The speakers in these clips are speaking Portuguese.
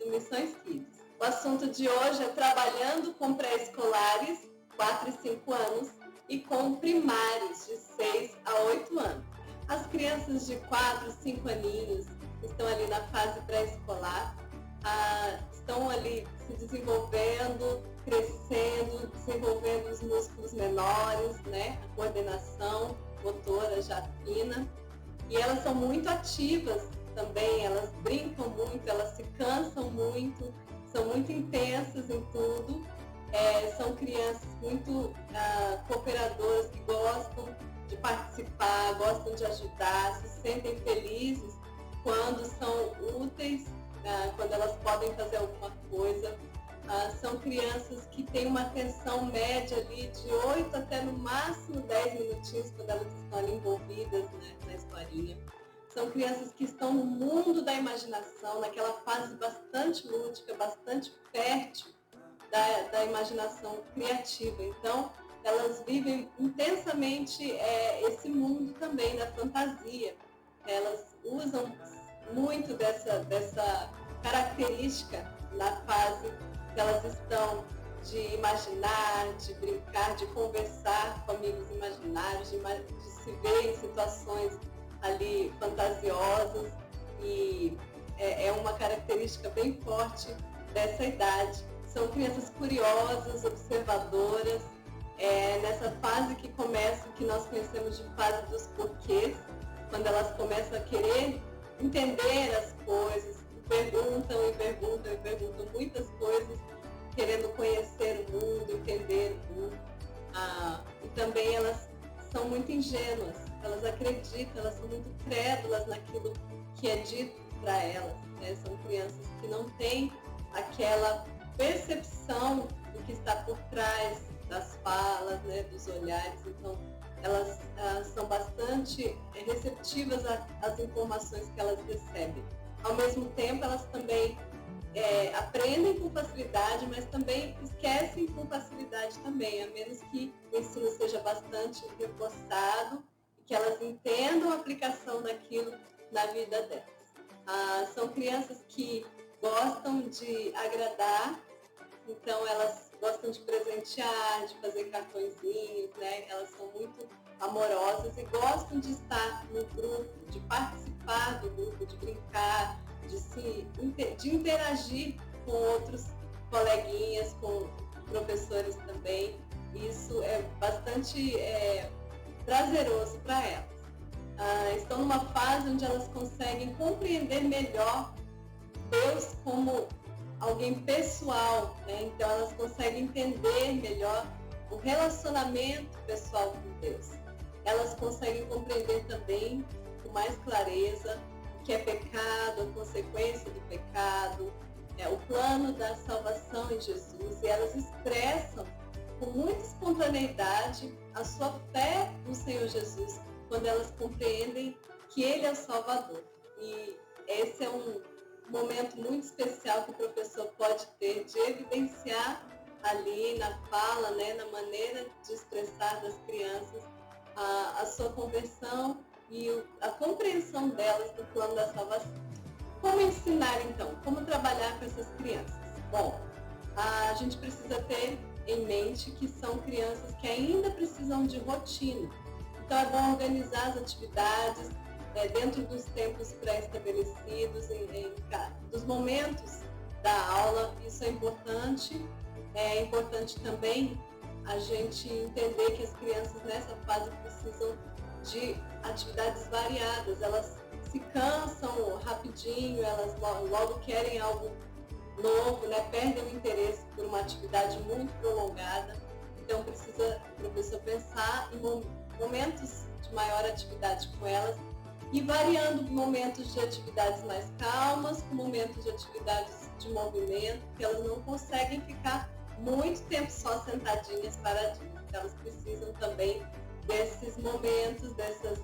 do Missões Kids. O assunto de hoje é trabalhando com pré-escolares, 4 e 5 anos, e com primários, de 6 a 8 anos. As crianças de 4, 5 aninhos estão ali na fase pré-escolar, estão ali se desenvolvendo, crescendo, desenvolvendo os músculos menores, né? A coordenação motora já fina. E elas são muito ativas também, elas brincam muito, elas se cansam muito, são muito intensas em tudo. São crianças muito cooperadoras, que gostam de participar, gostam de ajudar, se sentem felizes quando são úteis, quando elas podem fazer alguma coisa. São crianças que têm uma atenção média ali de 8 até no máximo 10 minutinhos quando elas estão ali envolvidas, né, na historinha. São crianças que estão no mundo da imaginação, naquela fase bastante lúdica, bastante fértil da imaginação criativa. Então, elas vivem intensamente esse mundo também da fantasia. Elas usam muito dessa característica na fase que elas estão de imaginar, de brincar, de conversar com amigos imaginários, de se ver em situações ali fantasiosas, e é uma característica bem forte dessa idade. São crianças curiosas, observadoras, nessa fase que começa, que nós conhecemos de fase dos porquês, quando elas começam a querer entender as coisas, perguntam muitas coisas, querendo conhecer o mundo, entender o mundo. E também elas são muito ingênuas, elas acreditam, elas são muito crédulas naquilo que é dito para elas, né? São crianças que não têm aquela percepção do que está por trás das falas, né, dos olhares. Então, elas são bastante receptivas às informações que elas recebem. Ao mesmo tempo, elas também aprendem com facilidade, mas também esquecem com facilidade também, a menos que o ensino seja bastante reforçado e que elas entendam a aplicação daquilo na vida delas. São crianças que gostam de agradar, então elas gostam de presentear, de fazer cartõezinhos, né? Elas são muito amorosas e gostam de estar no grupo, de participar do grupo, de brincar, de interagir com outros coleguinhas, com professores também. Isso é bastante prazeroso para elas. Estão numa fase onde elas conseguem compreender melhor Deus como alguém pessoal, né? Então elas conseguem entender melhor o relacionamento pessoal com Deus. Elas conseguem compreender também com mais clareza o que é pecado, a consequência do pecado, o plano da salvação em Jesus, e elas expressam com muita espontaneidade a sua fé no Senhor Jesus quando elas compreendem que Ele é o Salvador. E esse é um momento muito especial que o professor pode ter de evidenciar ali na fala, né, na maneira de expressar das crianças a sua conversão e a compreensão delas do plano da salvação. Como ensinar então? Como trabalhar com essas crianças? Bom, a gente precisa ter em mente que são crianças que ainda precisam de rotina. Então é bom organizar as atividades dentro dos tempos pré-estabelecidos, dos momentos da aula. Isso é importante. É importante também a gente entender que as crianças nessa fase precisam de atividades variadas. Elas se cansam rapidinho, elas logo querem algo novo, né? Perdem o interesse por uma atividade muito prolongada. Então precisa o professor pensar em momentos de maior atividade com elas e variando momentos de atividades mais calmas com momentos de atividades de movimento, porque elas não conseguem ficar muito tempo só sentadinhas, paradinhas. Elas precisam também desses momentos, dessas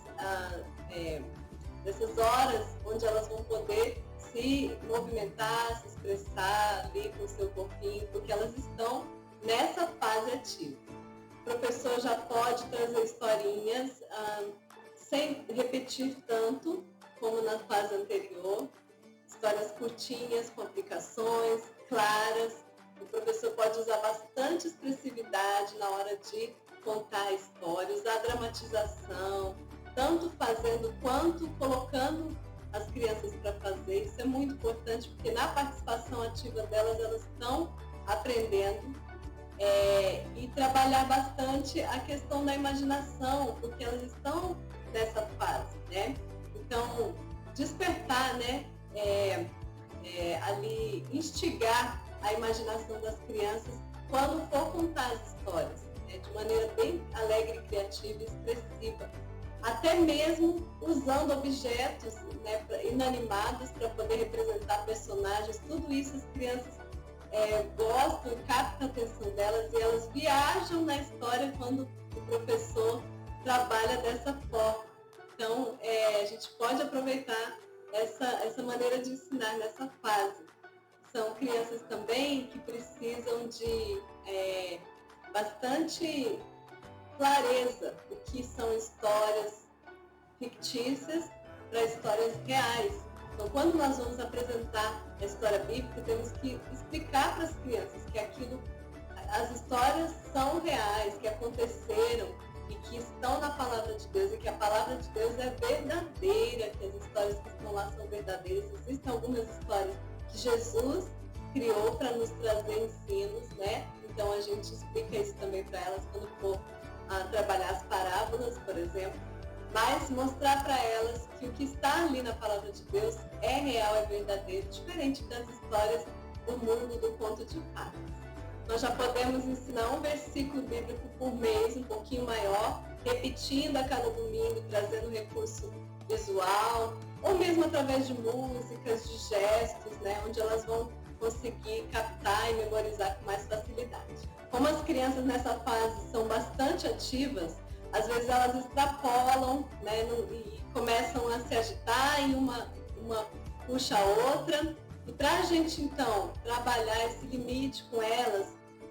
horas onde elas vão poder se movimentar, se expressar ali com o seu corpinho, porque elas estão nessa fase ativa. O professor já pode trazer historinhas sem repetir tanto como na fase anterior, histórias curtinhas, com aplicações claras. O professor pode usar bastante expressividade na hora de contar a história, usar a dramatização, tanto fazendo quanto colocando as crianças para fazer. Isso é muito importante, porque na participação ativa delas, elas estão aprendendo. E trabalhar bastante a questão da imaginação, porque elas estão nessa fase, né? Então, despertar, né? Ali, instigar a imaginação das crianças quando for contar as histórias, né? De maneira bem alegre, criativa e expressiva. Até mesmo usando objetos, né, inanimados para poder representar personagens. Tudo isso as crianças gostam, captam a atenção delas e elas viajam na história quando o professor trabalha dessa forma. Então, a gente pode aproveitar essa maneira de ensinar nessa fase. São crianças também que precisam de bastante clareza do que são histórias fictícias para histórias reais. Então, quando nós vamos apresentar a história bíblica, temos que explicar para as crianças que as histórias são reais, que aconteceram e que estão na Palavra de Deus, e que a Palavra de Deus é verdadeira, que as histórias que estão lá são verdadeiras. Existem algumas histórias que Jesus criou para nos trazer ensinos, né? Então, a gente explica isso também para elas quando for trabalhar as parábolas, por exemplo. Mas mostrar para elas que o que está ali na Palavra de Deus é real, é verdadeiro, diferente das histórias do mundo do conto de fadas. Nós já podemos ensinar um versículo bíblico por mês, um pouquinho maior, repetindo a cada domingo, trazendo recurso visual, ou mesmo através de músicas, de gestos, né, onde elas vão conseguir captar e memorizar com mais facilidade. Como as crianças nessa fase são bastante ativas, às vezes elas extrapolam, né, e começam a se agitar e uma puxa a outra. E para a gente, então, trabalhar esse limite com elas,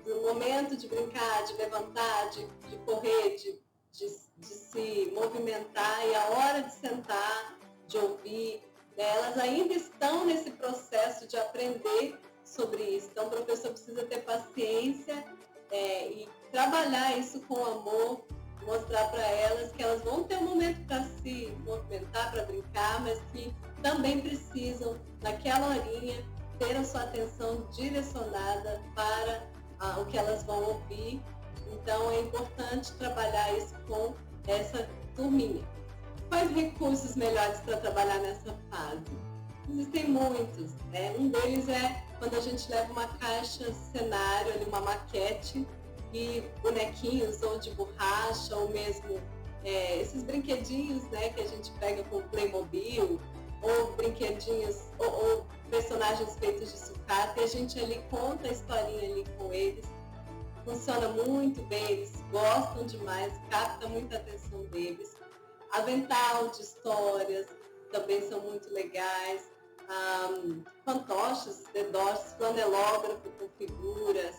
do momento de brincar, de levantar, de correr, de se movimentar, e a hora de sentar, de ouvir, né, elas ainda estão nesse processo de aprender sobre isso. Então, o professor precisa ter paciência e trabalhar isso com amor, mostrar para elas que elas vão ter um momento para se movimentar, para brincar, mas que também precisam, naquela horinha, ter a sua atenção direcionada para o que elas vão ouvir. Então, é importante trabalhar isso com essa turminha. Quais recursos melhores para trabalhar nessa fase? Existem muitos, né? Um deles é quando a gente leva uma caixa cenário, ali, uma maquete, e bonequinhos ou de borracha, ou mesmo esses brinquedinhos, né, que a gente pega com Playmobil, ou brinquedinhos, ou personagens feitos de sucata, e a gente ali conta a historinha ali com eles. Funciona muito bem, eles gostam demais, capta muita atenção deles. Avental de histórias também são muito legais. Fantoches, dedoches, flanelógrafo com figuras.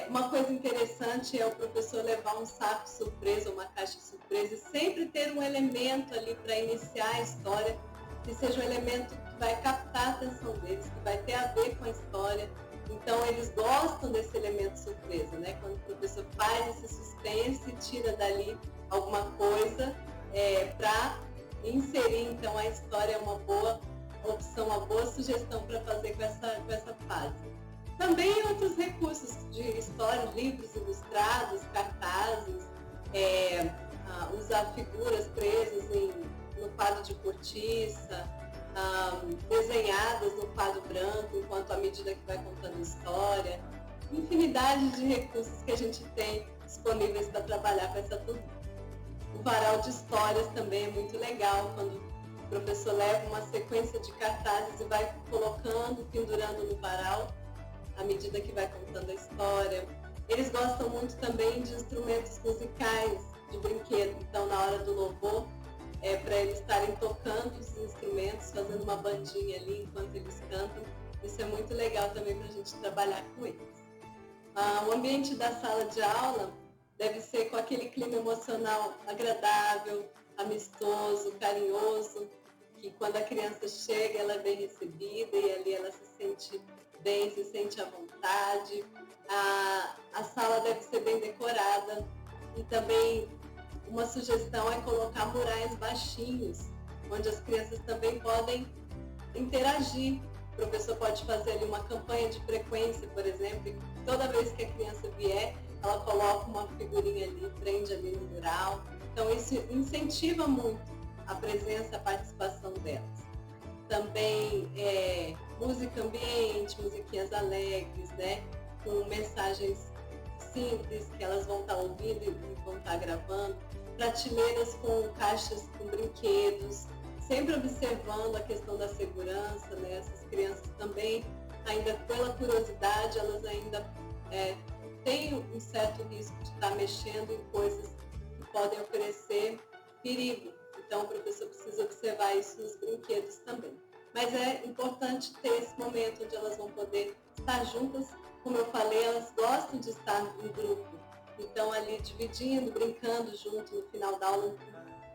Uma coisa interessante é o professor levar um saco surpresa, uma caixa surpresa, e sempre ter um elemento ali para iniciar a história, que seja um elemento que vai captar a atenção deles, que vai ter a ver com a história. Então, eles gostam desse elemento surpresa, né? Quando o professor faz esse suspense e tira dali alguma coisa para inserir, então, a história é uma boa opção, uma boa sugestão para fazer com essa fase. Também outros recursos de história, livros ilustrados, cartazes, usar figuras presas no quadro de cortiça, desenhadas no quadro branco, enquanto à medida que vai contando história. Infinidade de recursos que a gente tem disponíveis para trabalhar com essa turma. O varal de histórias também é muito legal, quando o professor leva uma sequência de cartazes e vai colocando, pendurando no varal, à medida que vai contando a história. Eles gostam muito também de instrumentos musicais, de brinquedo. Então, na hora do louvor, para eles estarem tocando os instrumentos, fazendo uma bandinha ali enquanto eles cantam. Isso é muito legal também para a gente trabalhar com eles. O ambiente da sala de aula deve ser com aquele clima emocional agradável, amistoso, carinhoso, que quando a criança chega, ela é bem recebida e ali ela se sente bem, se sente à vontade. A sala deve ser bem decorada e também uma sugestão é colocar murais baixinhos, onde as crianças também podem interagir. O professor pode fazer ali uma campanha de frequência, por exemplo, e toda vez que a criança vier, ela coloca uma figurinha ali, prende ali no mural. Então isso incentiva muito a presença, a participação delas. Também música ambiente, musiquinhas alegres, né? Com mensagens simples que elas vão estar ouvindo e vão estar gravando. Prateleiras com caixas com brinquedos, sempre observando a questão da segurança, né? Essas crianças também, ainda pela curiosidade, elas ainda têm um certo risco de estar mexendo em coisas que podem oferecer perigo. Então, o professor precisa observar isso nos brinquedos também. Mas é importante ter esse momento onde elas vão poder estar juntas. Como eu falei, elas gostam de estar em grupo. Então, ali dividindo, brincando junto no final da aula,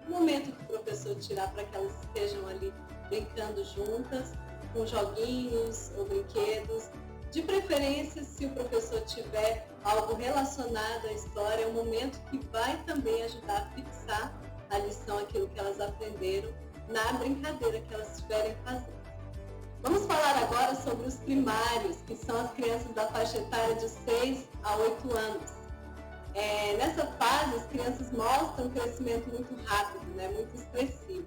um momento que o professor tirar para que elas estejam ali brincando juntas, com joguinhos ou brinquedos. De preferência, se o professor tiver algo relacionado à história, é um momento que vai também ajudar a fixar a lição, aquilo que elas aprenderam na brincadeira que elas estiverem fazendo. Vamos falar agora sobre os primários, que são as crianças da faixa etária de 6 a 8 anos. Nessa fase, as crianças mostram um crescimento muito rápido, né, muito expressivo.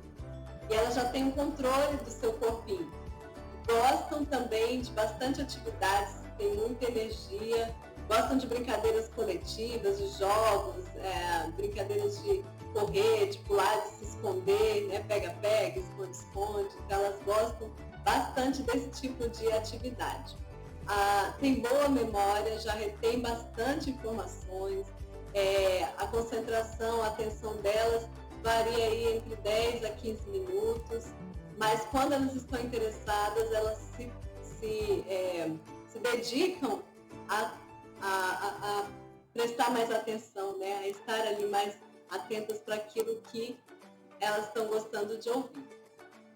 E elas já têm um controle do seu corpinho. Gostam também de bastante atividades, têm muita energia, gostam de brincadeiras coletivas, de jogos, brincadeiras de correr, de pular, de se esconder, né, pega-pega, esconde-esconde. Então, elas gostam bastante desse tipo de atividade. Tem boa memória, já retém bastante informações, a concentração, a atenção delas varia aí entre 10 a 15 minutos, mas quando elas estão interessadas, elas se dedicam a prestar mais atenção, né? A estar ali mais atentas para aquilo que elas estão gostando de ouvir.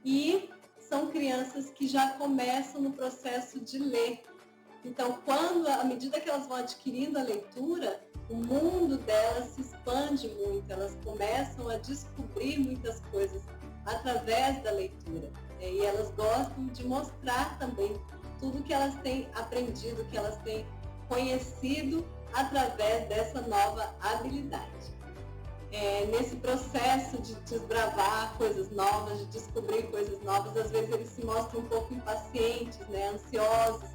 E são crianças que já começam no processo de ler. Então, à medida que elas vão adquirindo a leitura, o mundo delas se expande muito, elas começam a descobrir muitas coisas através da leitura. E elas gostam de mostrar também tudo que elas têm aprendido, que elas têm conhecido através dessa nova habilidade. Nesse processo de desbravar coisas novas, de descobrir coisas novas, às vezes eles se mostram um pouco impacientes, né, ansiosos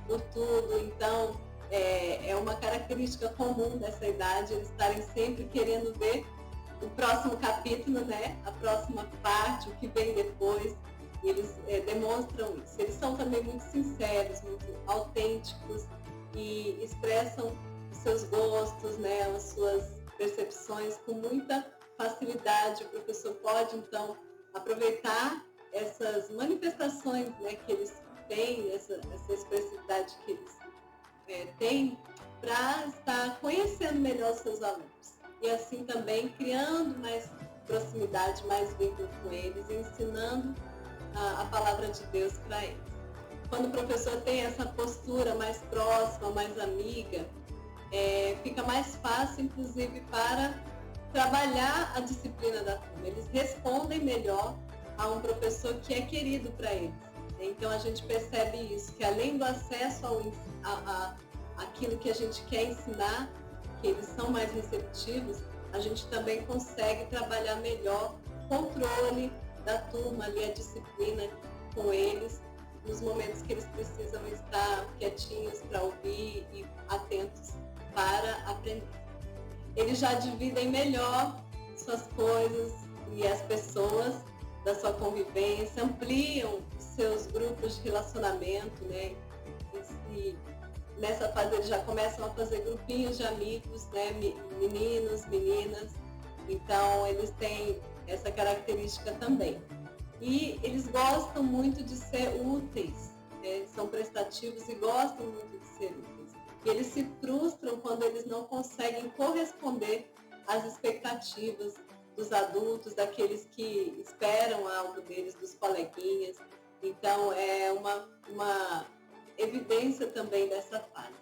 por tudo. Então, é uma característica comum dessa idade, eles estarem sempre querendo ver o próximo capítulo, né, a próxima parte, o que vem depois. Eles demonstram isso. Eles são também muito sinceros, muito autênticos e expressam os seus gostos, né, as suas percepções com muita facilidade. O professor pode, então, aproveitar essas manifestações, né, que eles têm, essa expressividade que eles têm, para estar conhecendo melhor os seus alunos. E assim também criando mais proximidade, mais vínculo com eles, e ensinando a palavra de Deus para eles. Quando o professor tem essa postura mais próxima, mais amiga, fica mais fácil, inclusive, para trabalhar a disciplina da turma. Eles respondem melhor a um professor que é querido para eles. Então, a gente percebe isso, que além do acesso àquilo que a gente quer ensinar, que eles são mais receptivos, a gente também consegue trabalhar melhor o controle da turma, ali, a disciplina com eles, nos momentos que eles precisam estar quietinhos para ouvir e atentos para aprender. Eles já dividem melhor suas coisas e as pessoas da sua convivência, ampliam os seus grupos de relacionamento, né? E nessa fase eles já começam a fazer grupinhos de amigos, né? Meninos, meninas. Então eles têm essa característica também. E eles gostam muito de ser úteis, né? São prestativos e gostam muito de ser úteis. E eles se frustram quando eles não conseguem corresponder às expectativas dos adultos, daqueles que esperam algo deles, dos coleguinhas. Então, é uma evidência também dessa fase.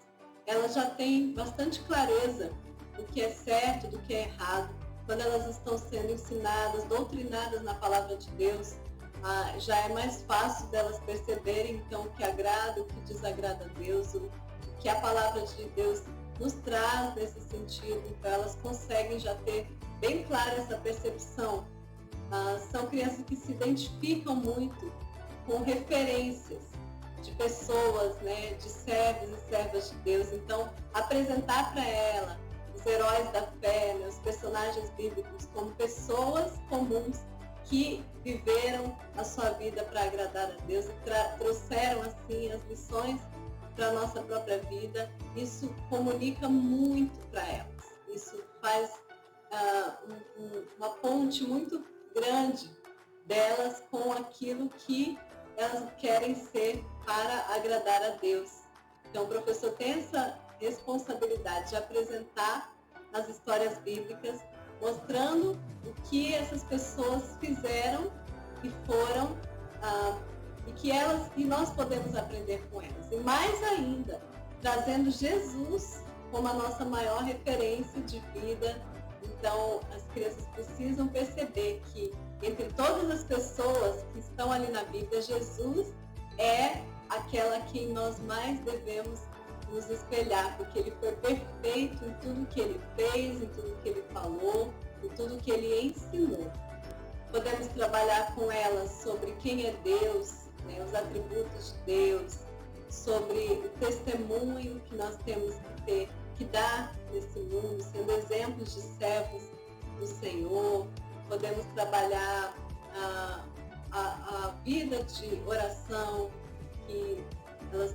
Elas já têm bastante clareza do que é certo, do que é errado. Quando elas estão sendo ensinadas, doutrinadas na palavra de Deus, já é mais fácil delas perceberem, então, o que agrada, o que desagrada a Deus, o que a palavra de Deus nos traz nesse sentido. Então, elas conseguem já ter bem clara essa percepção. São crianças que se identificam muito com referências de pessoas, né, de servos e servas de Deus. Então, apresentar para ela os heróis da fé, né, os personagens bíblicos, como pessoas comuns que viveram a sua vida para agradar a Deus e trouxeram, assim, as lições para a nossa própria vida. Isso comunica muito para elas. Isso faz uma ponte muito grande delas com aquilo que elas querem ser para agradar a Deus. Então, o professor tem essa responsabilidade de apresentar as histórias bíblicas, mostrando o que essas pessoas fizeram e foram, e nós podemos aprender com elas. E mais ainda, trazendo Jesus como a nossa maior referência de vida. Então, as crianças precisam perceber que, entre todas as pessoas que estão ali na Bíblia, Jesus é aquela a quem nós mais devemos nos espelhar, porque ele foi perfeito em tudo que ele fez, em tudo que ele falou, em tudo que ele ensinou. Podemos trabalhar com elas sobre quem é Deus, né, os atributos de Deus, sobre o testemunho que nós temos que ter, que dar nesse mundo, sendo exemplos de servos do Senhor. Podemos trabalhar a vida de oração que elas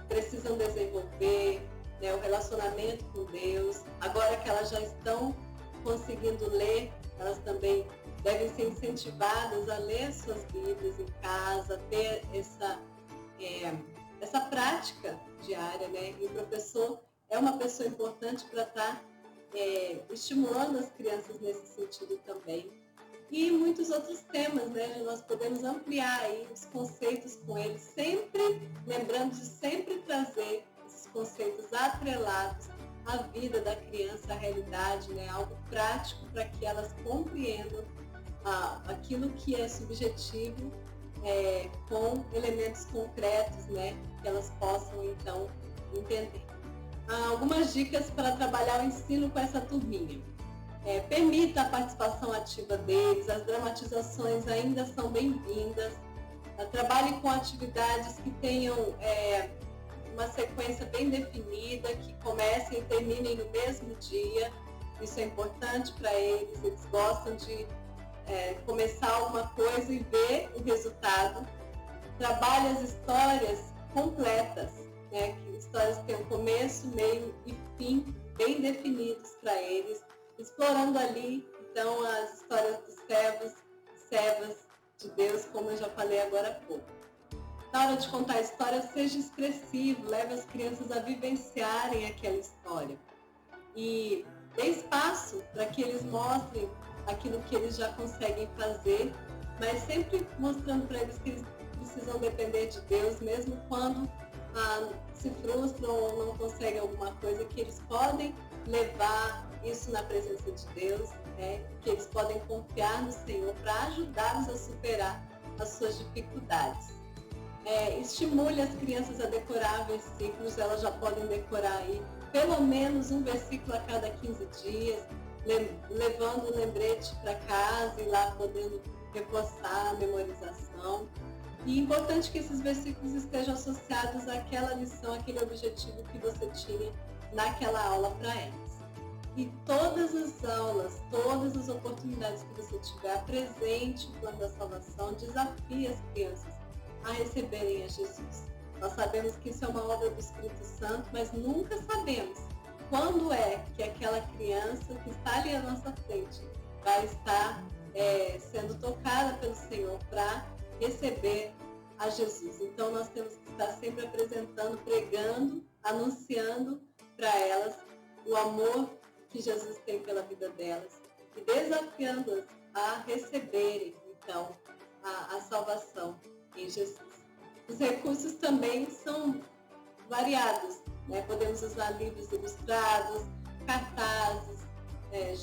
precisam desenvolver, né, o relacionamento com Deus. Agora que elas já estão conseguindo ler, elas também devem ser incentivadas a ler suas Bíblias em casa, ter essa prática diária, né? E o professor é uma pessoa importante para estar estimulando as crianças nesse sentido também. E muitos outros temas, né? Nós podemos ampliar aí os conceitos com eles, sempre lembrando de sempre trazer esses conceitos atrelados à vida da criança, à realidade, né? Algo prático para que elas compreendam aquilo que é subjetivo, com elementos concretos, né? Que elas possam então entender. Algumas dicas para trabalhar o ensino com essa turminha. Permita a participação ativa deles, as dramatizações ainda são bem-vindas. Trabalhe com atividades que tenham uma sequência bem definida, que comecem e terminem no mesmo dia. Isso é importante para eles, eles gostam de começar uma coisa e ver o resultado. Trabalhe as histórias completas, né? Que histórias que têm um começo, meio e fim bem definidos para eles, explorando ali, então, as histórias dos servos e servas de Deus, como eu já falei agora há pouco. Na hora de contar a história, seja expressivo, leve as crianças a vivenciarem aquela história. E dê espaço para que eles mostrem aquilo que eles já conseguem fazer, mas sempre mostrando para eles que eles precisam depender de Deus, mesmo quando se frustram ou não conseguem alguma coisa, que eles podem levar isso na presença de Deus, né? Que eles podem confiar no Senhor para ajudá-los a superar as suas dificuldades. Estimule as crianças a decorar versículos, elas já podem decorar aí pelo menos um versículo a cada 15 dias, levando um lembrete para casa e lá podendo reforçar a memorização. E é importante que esses versículos estejam associados àquela lição, àquele objetivo que você tinha naquela aula para elas. E todas as aulas, todas as oportunidades que você tiver, apresente o plano da salvação, desafie as crianças a receberem a Jesus. Nós sabemos que isso é uma obra do Espírito Santo, mas nunca sabemos quando é que aquela criança que está ali à nossa frente vai estar sendo tocada pelo Senhor para receber a Jesus. Então nós temos que estar sempre apresentando, pregando, anunciando para elas o amor que Jesus tem pela vida delas e desafiando-as a receberem, então, a salvação em Jesus. Os recursos também são variados, né? Podemos usar livros ilustrados, cartazes,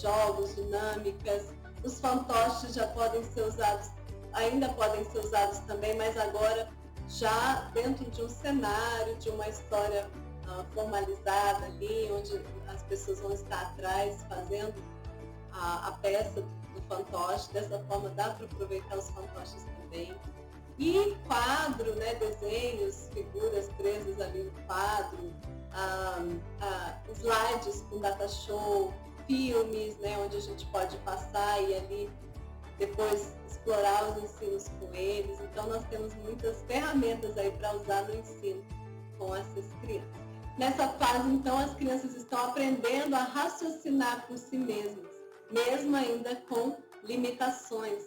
jogos, dinâmicas. Os fantoches já podem ser usados, ainda podem ser usados também, mas agora já dentro de um cenário, de uma história formalizada ali, onde as pessoas vão estar atrás fazendo a peça do fantoche. Dessa forma dá para aproveitar os fantoches também. E quadro, né, desenhos, figuras presas ali no quadro, slides com data show, filmes, né, onde a gente pode passar e ali depois explorar os ensinos com eles. Então nós temos muitas ferramentas aí para usar no ensino com essas crianças. Nessa fase, então, as crianças estão aprendendo a raciocinar por si mesmas, mesmo ainda com limitações.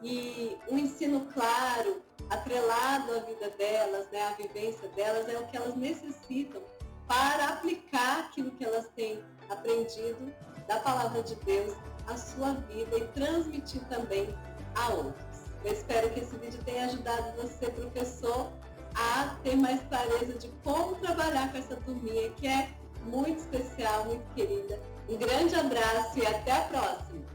E um ensino claro, atrelado à vida delas, né, à vivência delas, é o que elas necessitam para aplicar aquilo que elas têm aprendido da palavra de Deus à sua vida e transmitir também a outros. Eu espero que esse vídeo tenha ajudado você, professor, a ter mais clareza de como trabalhar com essa turminha que é muito especial, muito querida. Um grande abraço e até a próxima!